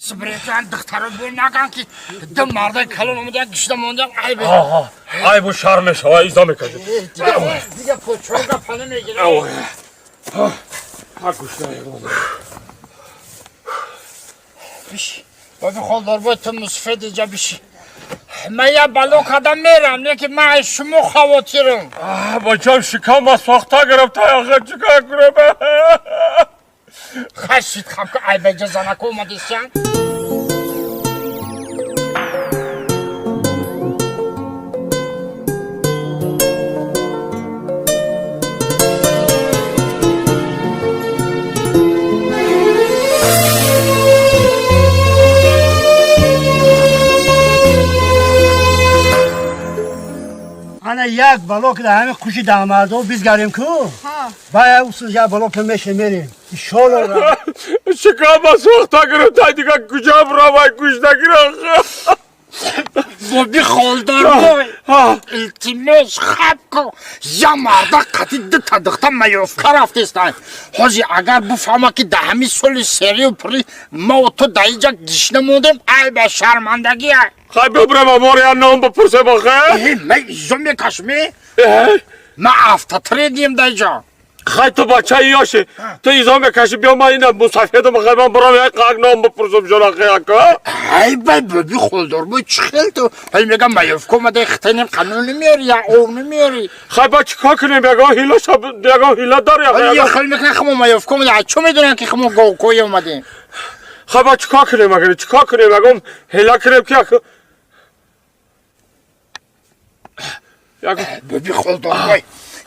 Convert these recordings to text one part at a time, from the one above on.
Sibiriyatın dıktarı bir nakan ki marda kalın olmadan güçlü olmadan ay be. Aha. Ay bu şarmış hava izah kaçı. Diye poçorga falan ne geliyor? Oh ya. Ha kuşlar ya. Bir şey. Babi kollar bu tüm musfedice bir şey. Maya balok adam meram ne ki ma şumu xavotirim. Ah bacım şikama soğukta girip tayağa çıkar girip. Xaşit xamka ay be cezanak olmadıysan. Ana یک بلوک ده همه خوشی داماده و بیز گریم کو باید اصلا یک بلوک میشه میریم شلو را Şikama soğukta girip tayağa kucağım ravay kuşta girip. Babi xoldor boy. İltimis xapko. Yamarda qatiddi tadıqtan mayof karaftestan. Hoji agar bu fama ki da hami soli seri puri mautu dayıcak dişnemudum ay be şarmandagi ya. Hay böbreme moryan ne oldu pırsa bakı? Me izombe kaşmi. Ma aftatır diyeyim dayıca. Hay tu bachayı yaşı. Tu izah kaşı bir ama yine bu sayfada bakı ben buraya kalk ne oldu pırsam şuna kıyaka. Ay be babi xoldor boy çıkıldı. Hay mega mayof komada xtenim kanunu meri ya oğnu meri. Hay bak çıkak ne bega hila şab bega hila dar ya. Ay ya xilmek xamo mayof komada ço میدونن ki xamo go koy اومده. Hay bak çıkak ne bega çıkak ne bega hila krep ki akı. Babi xoldor boy.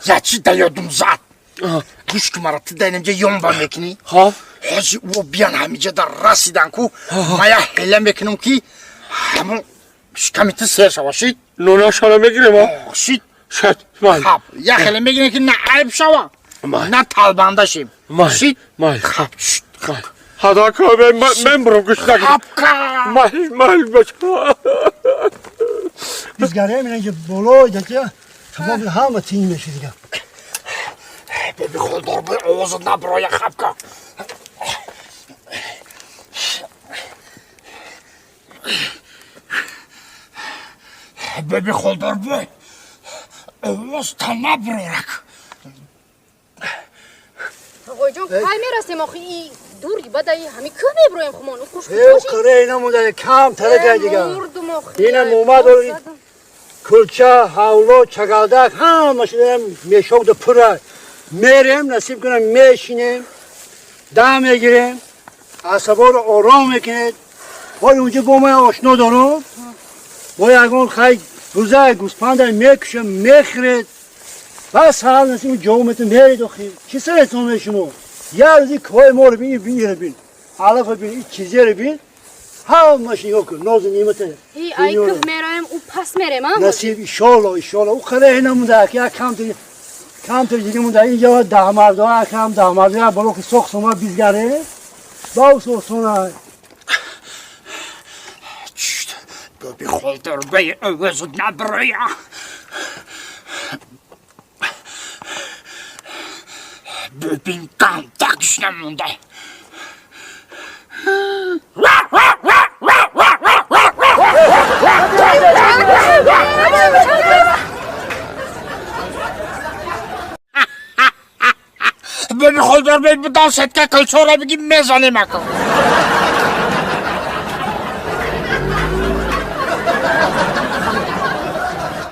Ya çi dayodum zat. Kuş kumaratı denemce yomba mekini. Ha? Hoji o biyan hamice da rasidan ku. Maya hele mekinim ki. Hamıl şkamiti ser savaşit. Nona şalame girem ha. Şit. Şet. Mal. Hap. Ya hele mekinim ki ne ayıp şava. Mal. Ne talbandaşım. Mal. Şit. Mal. Hap. Şit. Mal. Hada ka ben buram kuşta. Hapka. Mal başka. بیز گریم اینه که بلوی ده tamam همه تیم میشه دیگه Babi xoldor boy ağzından buraya hapka. Babi xoldor boy. Ağız tana burarak. آقای جان پای میرسیم آخه ای دوری بدایی همین که میبرویم خمان خوش او کره اینا مونده کم تره دیگه مردم آخه اینا نومد و کلچه حولو چگالدک همه شدیم میشوک ده پره میریم نصیب کنم میشینیم دم میگیریم عصبا رو آرام میکنید وای اونجا با من آشنا دارم وای اگون خیلی روزه گوسپند میکشم میخرید بس حال نسیم جومت میرید و خیلی چی سرتون شما یه روزی کوه ما رو بین علف بین این چیزی رو بین همش نگاه کن ناز نیمته ای ای که میرایم او پس میرم ها نصیب ایشالا او خیلی اینا مونده که کم تر دیگه مونده اینجا دهمرده ها کم دهمرده ها برو که سخت سوما بیزگره باو سخت سونا Çüşt. Babi xoldor boy ağzından buraya. Böbin kan tak düşünemunda. Babi xoldor boy bu dans etken kılçora bir gibi mezanı makam.